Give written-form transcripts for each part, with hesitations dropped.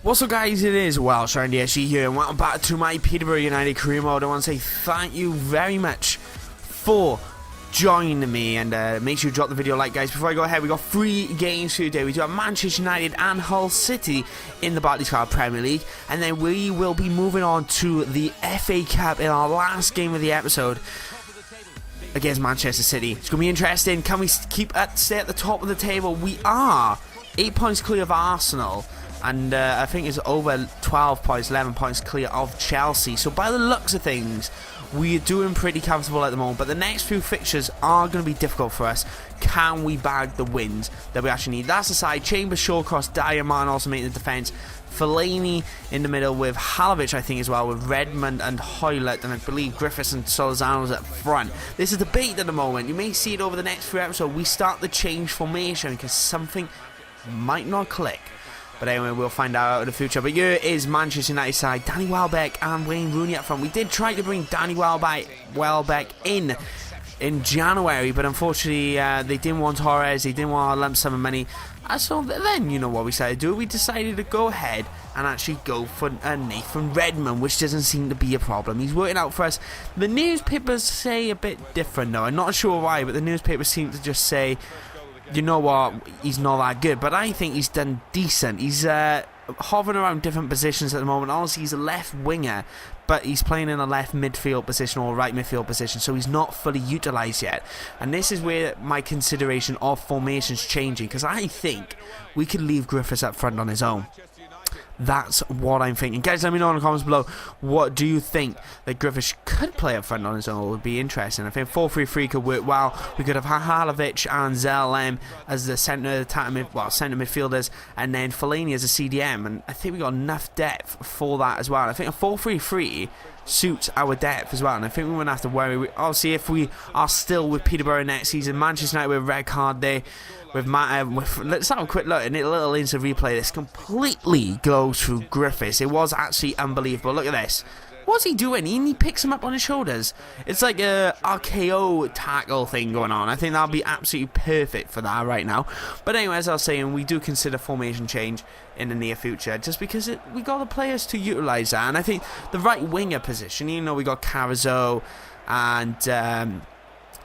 What's up guys, it is WelshDragonDSG here and welcome back to my Peterborough United career mode. I want to say thank you very much for joining me and make sure you drop the video a like guys. Before I go ahead, we got 3 games for you today. We do have Manchester United and Hull City in the Barclays Premier League, and then we will be moving on to the FA Cup in our last game of the episode against Manchester City. It's going to be interesting. Can we stay at the top of the table? We are 8 points clear of Arsenal. And I think it's over 12 points, 11 points clear of Chelsea. So by the looks of things, we're doing pretty comfortable at the moment. But the next few fixtures are going to be difficult for us. Can we bag the wins that we actually need? That's aside. Chambers, Shawcross, Dyer, Martin also making the defence. Fellaini in the middle with Halovic, I think, as well, with Redmond and Hoylett. And I believe Griffiths and Solozano's at front. This is a debate at the moment. You may see it over the next few episodes. We start the change formation because something might not click. But anyway, we'll find out in the future. But here is Manchester United side. Danny Welbeck and Wayne Rooney up front. We did try to bring Danny Welbeck in January, but unfortunately they didn't want Torres. They didn't want a lump sum of money. So then, you know what we decided to do? We decided to go ahead and actually go for Nathan Redmond, which doesn't seem to be a problem. He's working out for us. The newspapers say a bit different, though. I'm not sure why, but the newspapers seem to just say, you know what, he's not that good, but I think he's done decent. He's hovering around different positions at the moment. Honestly, he's a left winger, but he's playing in a left midfield position or right midfield position, so he's not fully utilised yet. And this is where my consideration of formations changing, because I think we could leave Griffiths up front on his own. That's what I'm thinking. Guys, let me know in the comments below, what do you think that Griffiths could play up front on his own? It would be interesting. I think 4-3-3 could work well. We could have Halovic and Zellem as the centre midfielders, and then Fellaini as a CDM, and I think we got enough depth for that as well. And I think a 4-3-3 suits our depth as well, and I think we won't have to worry. Obviously, if we are still with Peterborough next season, Manchester United with a red card there, let's have a quick look, and a little instant replay. This completely goes through Griffiths. It was actually unbelievable. Look at this. What's he doing? He picks him up on his shoulders. It's like a RKO tackle thing going on. I think that'll be absolutely perfect for that right now. But anyway, as I was saying, we do consider formation change in the near future, just because we got the players to utilise that. And I think the right winger position, even though we got Carrizo and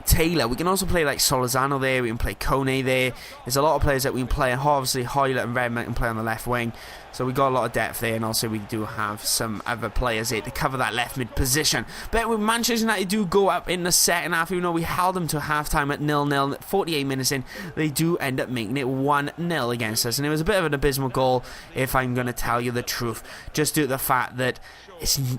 Taylor, we can also play like Solozano there, we can play Kone there. There's a lot of players that we can play, and obviously Hoylett and Redmond can play on the left wing, so we got a lot of depth there, and also we do have some other players there to cover that left mid position. But with Manchester United do go up in the second half, even though we held them to half time at 0-0, 48 minutes in, they do end up making it 1-0 against us, and it was a bit of an abysmal goal, if I'm going to tell you the truth, just due to the fact that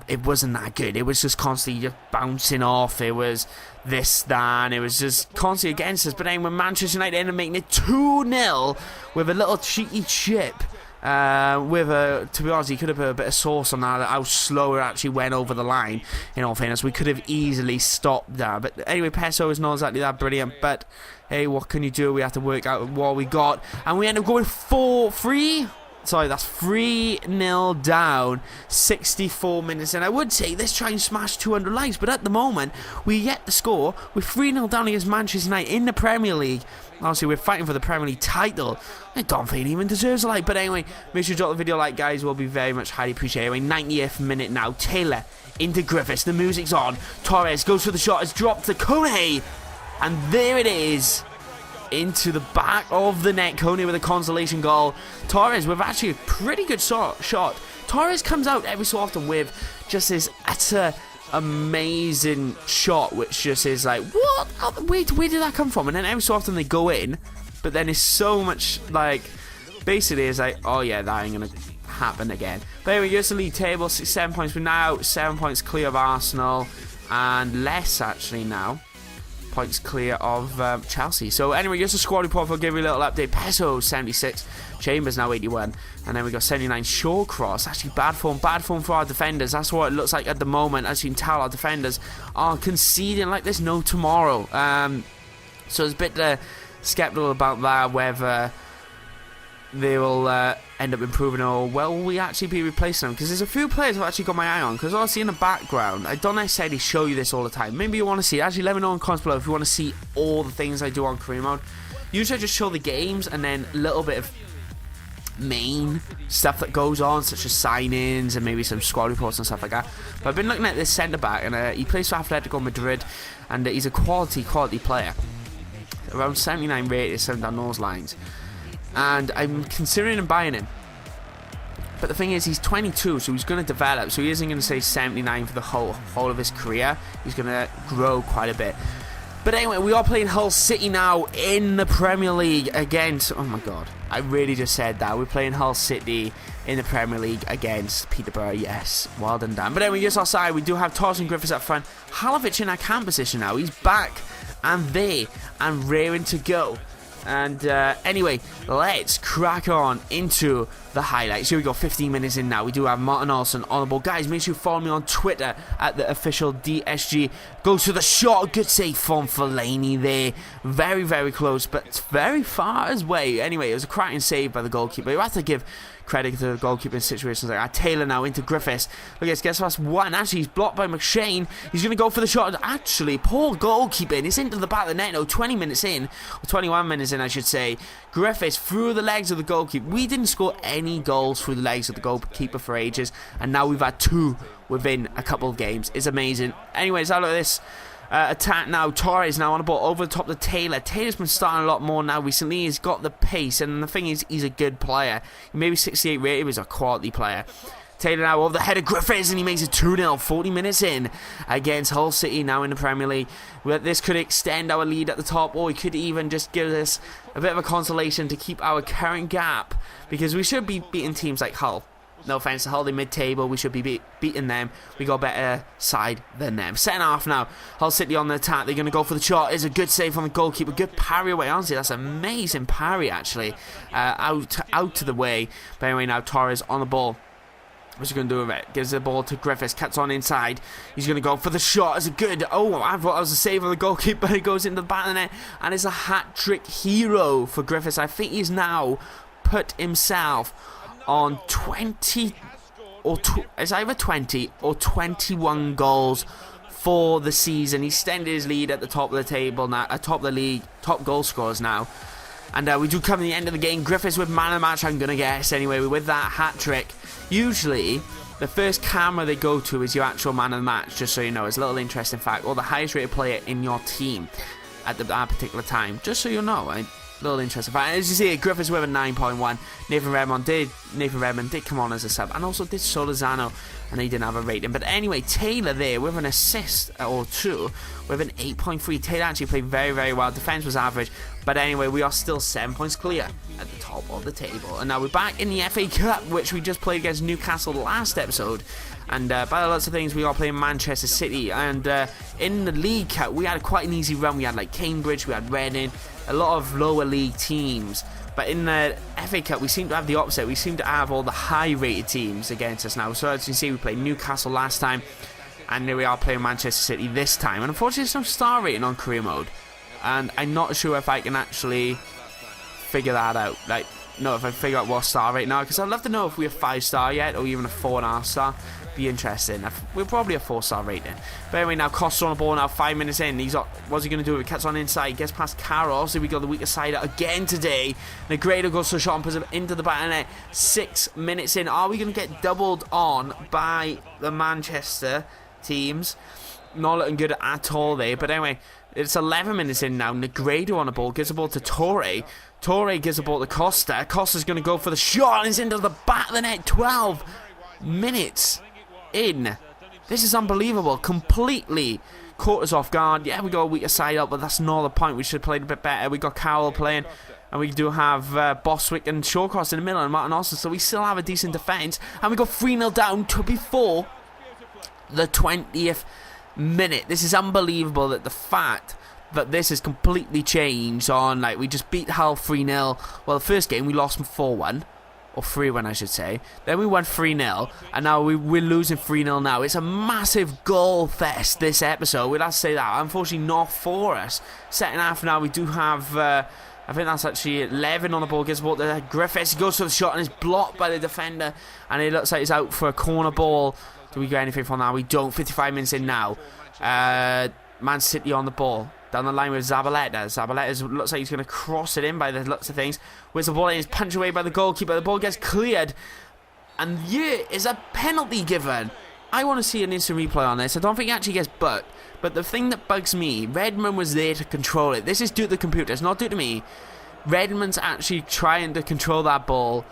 it wasn't that good. It was just constantly just bouncing off. It was this, that, and it was just constantly against us. But then when Manchester United ended up making it 2-0 with a little cheeky chip, to be honest, he could have put a bit of sauce on that, how slow it actually went over the line. In all fairness, we could have easily stopped that. But anyway, Peso is not exactly that brilliant, but hey, what can you do? We have to work out what we got, and we end up going 4-3. Sorry, that's 3-0 down, 64 minutes. And I would say let's try and smash 200 likes, but at the moment, we yet to score. We're 3-0 down against Manchester United in the Premier League. Obviously, we're fighting for the Premier League title. I don't think it even deserves a like. But anyway, make sure you drop the video a like, guys. Will be very much highly appreciated. 90th minute now. Taylor into Griffiths. The music's on. Torres goes for the shot. It's dropped to Kone. And there it is. Into the back of the net. Kone with a consolation goal. Torres with actually a pretty good shot. Torres comes out every so often with just this utter amazing shot, which just is like, what? Where did that come from? And then every so often they go in, but then it's so much like, basically it's like, oh yeah, that ain't gonna happen again. But anyway, here's the league table. 7 points. We're now 7 points clear of Arsenal, and less actually now. Points clear of Chelsea. So anyway, just a squad report. I'll give you a little update. Peso 76, Chambers now 81, and then we got 79 Shawcross. Actually bad form for our defenders. That's what it looks like at the moment. As you can tell, our defenders are conceding like there's no tomorrow. So it's a bit skeptical about that, whether they will end up improving or will we actually be replacing them, because there's a few players I've actually got my eye on, because obviously in the background I don't necessarily show you this all the time. Maybe you want to see it. Actually, let me know in the comments below if you want to see all the things I do on career mode. Usually I just show the games and then a little bit of main stuff that goes on, such as signings and maybe some squad reports and stuff like that. But I've been looking at this centre-back, and he plays for Atletico Madrid, and he's a quality player. Around 79 rated, something down those lines. And I'm considering buying him. But the thing is, he's 22, so he's going to develop. So he isn't going to stay 79 for the whole of his career. He's going to grow quite a bit. But anyway, we are playing Hull City now in the Premier League against... Oh my god, I really just said that. We're playing Hull City in the Premier League against Peterborough. Yes, well done, Dan. But anyway, just outside, we do have Torres and Griffiths up front. Halovic in our cam position now. He's back and there and raring to go. And anyway, let's crack on into the highlights. Here we go, 15 minutes in now. We do have Martin Olsen on the ball. Guys, make sure you follow me on Twitter at the official DSG. Goes to the shot. Good save from Fellaini there. Very, very close, but very far away. Anyway, it was a cracking save by the goalkeeper. You have to give credit to the goalkeeper in situations like that. Taylor now into Griffiths. Look, guess that's one. Actually, he's blocked by McShane. He's going to go for the shot. Actually, poor goalkeeping. It's into the back of the net. No, 20 minutes in, or 21 minutes in, I should say. Griffiths through the legs of the goalkeeper. We didn't score any goals through the legs of the goalkeeper for ages, and now we've had 2 within a couple of games. It's amazing. Anyways, I look at this. Attack now. Torres now on the ball over the top of Taylor. Taylor's been starting a lot more now recently. He's got the pace, and the thing is, he's a good player. He may be 68 rated, but he's a quality player. Taylor now over the head of Griffiths, and he makes it 2-0, 40 minutes in against Hull City now in the Premier League. This could extend our lead at the top, or it could even just give us a bit of a consolation to keep our current gap, because we should be beating teams like Hull. No offense to Hull, they're mid-table. We should be beating them. We got a better side than them. Second half now. Hull City on the attack. They're going to go for the shot. It's a good save from the goalkeeper. Good parry away. Honestly, that's an amazing parry, actually. Out to the way. But anyway, now Torres on the ball. What's he going to do with it? Gives the ball to Griffiths. Cuts on inside. He's going to go for the shot. It's a good... Oh, I thought that was a save of the goalkeeper. It goes into the back of the net. And it's a hat-trick hero for Griffiths. I think he's now put himself on 20 or it's either 20 or 21 goals for the season. He extended his lead at the top of the table now, atop the league, top goal scorers now. And we do come to the end of the game. Griffiths with man of the match, I'm gonna guess. Anyway, with that hat trick, usually the first camera they go to is your actual man of the match. Just so you know, it's a little interesting fact, or the highest rated player in your team at that particular time. Just so you know, right? Little interesting fact. As you see, Griffiths with a 9.1. Nathan Redmond did come on as a sub, and also did Solizano, and he didn't have a rating. But anyway, Taylor there with an assist or 2 with an 8.3. Taylor actually played very, very well. Defense was average, but anyway, we are still 7 points clear at the top of the table. And now we're back in the FA Cup, which we just played against Newcastle last episode. And by the lots of things, we are playing Manchester City. And in the League Cup, we had quite an easy run. We had like Cambridge, we had Reading, a lot of lower league teams. But in the FA Cup, we seem to have the opposite. We seem to have all the high-rated teams against us now. So as you can see, we played Newcastle last time, and here we are playing Manchester City this time. And unfortunately, there's no star rating on career mode, and I'm not sure if I can actually figure that out. Like, no, if I figure out what star rating now, because I'd love to know if we're 5-star yet, or even a 4.5 star. Be interesting. We're probably a 4-star rating. But anyway, now Costa on the ball now, 5 minutes in. What's he going to do? He cuts on inside, gets past Carroll. So we got the weaker side again today. Negredo goes to the shot and puts him into the back of the net. 6 minutes in. Are we going to get doubled on by the Manchester teams? Not looking good at all there. But anyway, it's 11 minutes in now. Negredo on the ball, gives the ball to Torre. Torre gives the ball to Costa. Costa's going to go for the shot, and it's into the back of the net. 12 minutes in. This is unbelievable. Completely caught us off guard. Yeah, we got a weaker side up, but that's not the point. We should have played a bit better. We got Carroll playing, and we do have Boswick and Shawcross in the middle, and Martin Austin, so we still have a decent defence. And we got 3-0 down to before the 20th minute. This is unbelievable, that the fact that this has completely changed on, like, we just beat Hull 3-0. Well, the first game we lost 4-1. Or 3-1, I should say. Then we won 3-0, and now we're losing 3-0 now. It's a massive goal fest, this episode. We'd have to say that. Unfortunately, not for us. Second half now, we do have, I think that's actually 11 on the ball. Gives the ball to Griffiths. He goes for the shot, and it's blocked by the defender. And it looks like he's out for a corner ball. Do we get anything from that? We don't. 55 minutes in now. Man City on the ball. down the line with Zabaleta. Zabaleta looks like he's going to cross it in by the looks of things. Where's the ball in? It's punched away by the goalkeeper. The ball gets cleared. And here is a penalty given. I want to see an instant replay on this. I don't think it actually gets booked. But the thing that bugs me, Redmond was there to control it. This is due to the computer. It's not due to me. Redmond's actually trying to control that ball.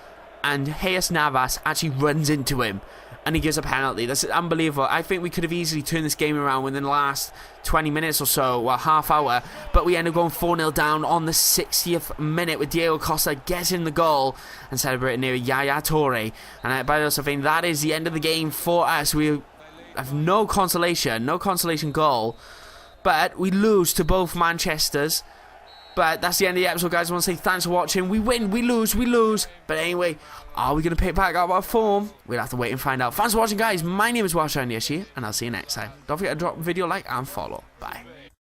And Hayes Navas actually runs into him. And he gives a penalty. That's unbelievable. I think we could have easily turned this game around within the last 20 minutes or so, well, half hour. But we end up going 4-0 down on the 60th minute with Diego Costa getting the goal and celebrating near Yaya Toure. And by the way, I think that is the end of the game for us. We have no consolation goal. But we lose to both Manchesters. But that's the end of the episode, guys. I want to say thanks for watching. We win, we lose. But anyway, are we going to pick back up our form? We'll have to wait and find out. Thanks for watching, guys. My name is WelshDragonDSG, and I'll see you next time. Don't forget to drop a video, like, and follow. Bye.